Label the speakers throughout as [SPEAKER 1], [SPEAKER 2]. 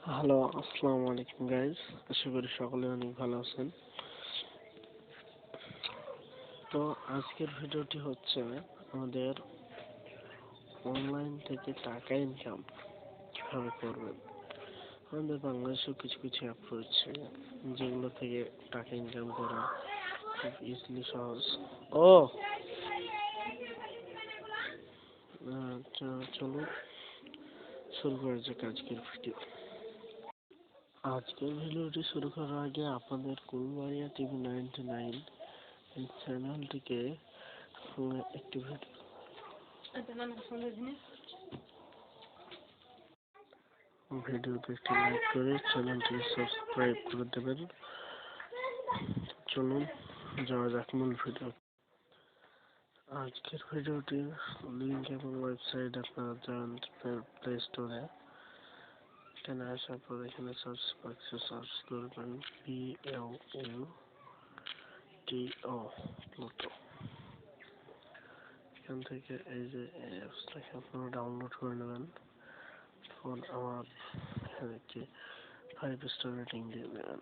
[SPEAKER 1] Hello, আসসালামু আলাইকুম guys. আশা করি সকলে অনেক ভালো আছেন। তো আজকের ভিডিওটি হচ্ছে আমাদের অনলাইন থেকে টাকা ইনকাম কিভাবে করবেন। আমাদের বাংলাদেশেও কিছু কিছু অ্যাপ রয়েছে যেগুলো থেকে টাকা ইনকাম করা খুব ইজিলি সহজ। চলুন শুরু করা যাক আজকের ভিডিও। আজকের ভিডিওটি শুরু করার আগে আপনাদের কুলবাড়িয়া টিভি 99 এই চ্যানেলটিকে একটি ভিডিওতে একটি লাইক করে চ্যানেলটিকে সাবস্ক্রাইব করে দেবেন। চলুন যাওয়া যাক মূল ভিডিও। আজকের ভিডিওটির লিঙ্ক এবং ওয়েবসাইট আপনারা যান প্লে স্টোরে। এখানে আসার পর এখানে সার্চ বক্সে সার্চ করবেন PLUTO প্লুটো। এখান থেকে এই যে অ্যাপসটাকে আপনারা ডাউনলোড করে নেবেন। তখন আমার এখানে একটি 5 স্টার রেটিং দিয়ে দেবেন।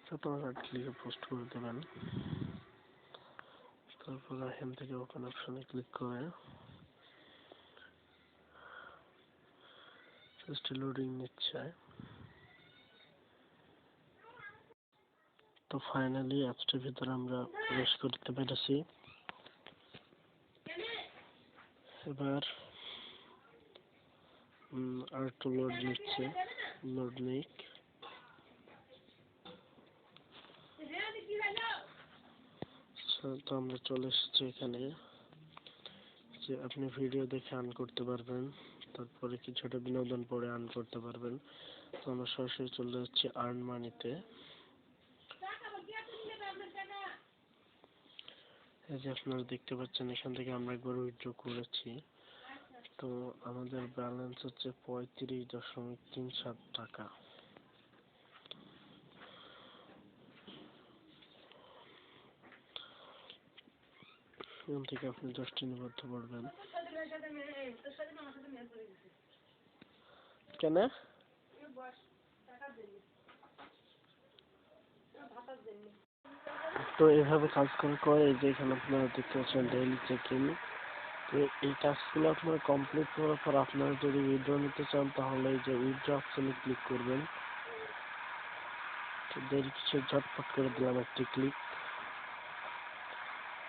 [SPEAKER 1] তারপর রাইট ক্লিকে পোস্ট করে দেবেন। তারপর এখান থেকে ওপেন অপশনে ক্লিক করে জাস্ট লোডিং নিচ্ছে। তো ফাইনালি অ্যাপসটির ভিতরে আমরা প্রবেশ করতে পেরেছি। এবার আর একটু লোড নিচ্ছে, লোড নিক। তো আমরা চলে এসেছি এখানে যে আপনি ভিডিও দেখে আর্ন করতে পারবেন, তারপরে কিছুটা বিনোদন পড়ে আর্ন করতে পারবেন। তো আমরা সরাসরি চলে যাচ্ছি আর্ন মানিতে। এই যে আপনারা দেখতে পাচ্ছেন এখান থেকে আমরা একবার উইথড্র করেছি। তো আমাদের ব্যালেন্স হচ্ছে 35.37 টাকা। এখান থেকে আপনি 10টি নিবদ্ধ করবেন। কেন? তো এভাবে কাজ করে এই যে এখানে আপনারা দেখতে পাচ্ছেন ডেইলি চেকিং। তো এই কাজগুলো আপনারা কমপ্লিট করার পর আপনারা যদি উইথড্র নিতে চান তাহলে এই যে উইথড্র অপশনে ক্লিক করবেন। তো দেরি কিছু ঝটপট করে দিলাম একটি ক্লিক।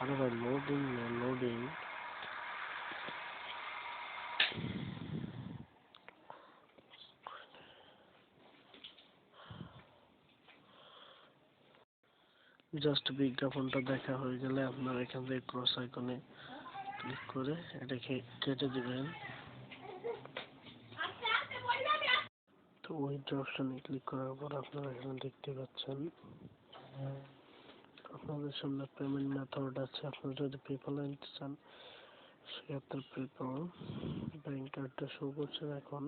[SPEAKER 1] আরে ভাই লোডিং লোডিং। জাস্ট বিজ্ঞাপনটা দেখা হয়ে গেলে আপনারা এখান থেকে ক্রস আইকনে ক্লিক করে এটাকে কেটে দিবেন। তো উইথড্র অপশনে ক্লিক করার পর আপনারা এখানে দেখতে পাচ্ছেন আপনাদের সামনে পেমেন্ট মেথড আছে। আপনারা যদি পেপ্যাল নিতে চান সেক্ষেত্রে পেপ্যাল ব্যাংক কার্ডটা শো করছে এখন।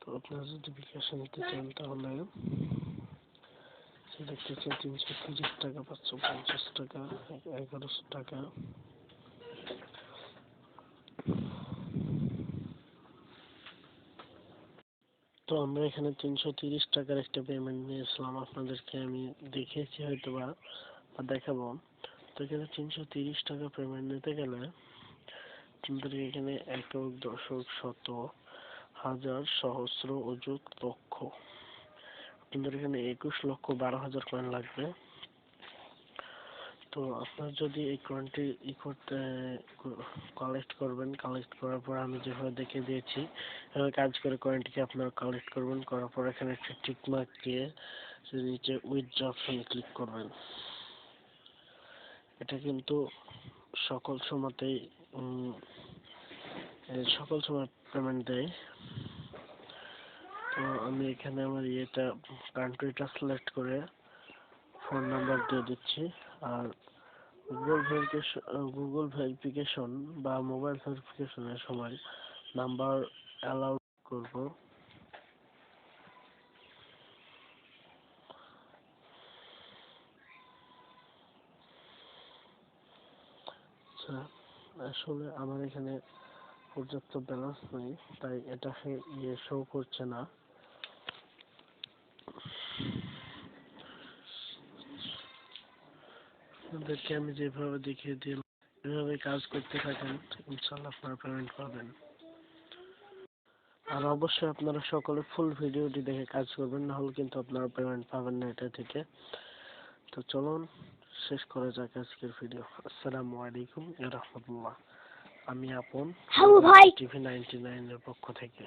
[SPEAKER 1] তো আপনারা যদি বিকাশে নিতে চান তাহলে দেখতেছেন 330 টাকা, 550 টাকা, 1100 টাকা। তো আমরা এখানে 330 টাকার একটা পেমেন্ট নিয়েছিলাম, আপনাদেরকে আমি দেখিয়েছি হয়তো বা দেখাবো। তো এখানে 330 টাকা পেমেন্ট নিতে গেলে আপনাদের এখানে একক, দশক, শত, হাজার, সহস্র, অযুত, লক্ষ। আপনাদের এখানে 21,12,000 কয়েন লাগবে। তো আপনার যদি এই কয়েনটি করতে কালেক্ট করবেন, কালেক্ট করার পর আমি যেভাবে দেখিয়ে দিয়েছি এভাবে কাজ করে কয়েনটিকে আপনারা কালেক্ট করবেন। করার পর এখানে একটা টিক মার্ক দিয়ে নিচে উইথড্র অপশনে ক্লিক করবেন। এটা কিন্তু সকল সময়তেই সকল সময় পেমেন্ট দেয়। তো আমি এখানে আমার কান্ট্রিটা সিলেক্ট করে ফোন নাম্বার দিয়ে দিচ্ছি। আর গুগল ভেরিফিকেশন বা মোবাইল ভেরিফিকেশনের সময় নাম্বার অ্যালাউ করব। আচ্ছা, আসলে আমার এখানে পর্যাপ্ত ব্যালেন্স নেই, তাই এটাকে শো করছে না। আপনাদেরকে আমি যেভাবে দেখিয়ে দিলাম এভাবে কাজ করতে থাকেন, ইনশাল্লাহ আপনারা পেমেন্ট পাবেন। আর অবশ্যই আপনারা সকলে ফুল ভিডিওটি দেখে কাজ করবেন, না হলে কিন্তু আপনারা পেমেন্ট পাবেন না এটা থেকে। তো চলুন শেষ করা যাক আজকের ভিডিও। আসসালামু আলাইকুম ওয়া রাহমাতুল্লাহ। আমি আপন টিভি 99 এর পক্ষ থেকে।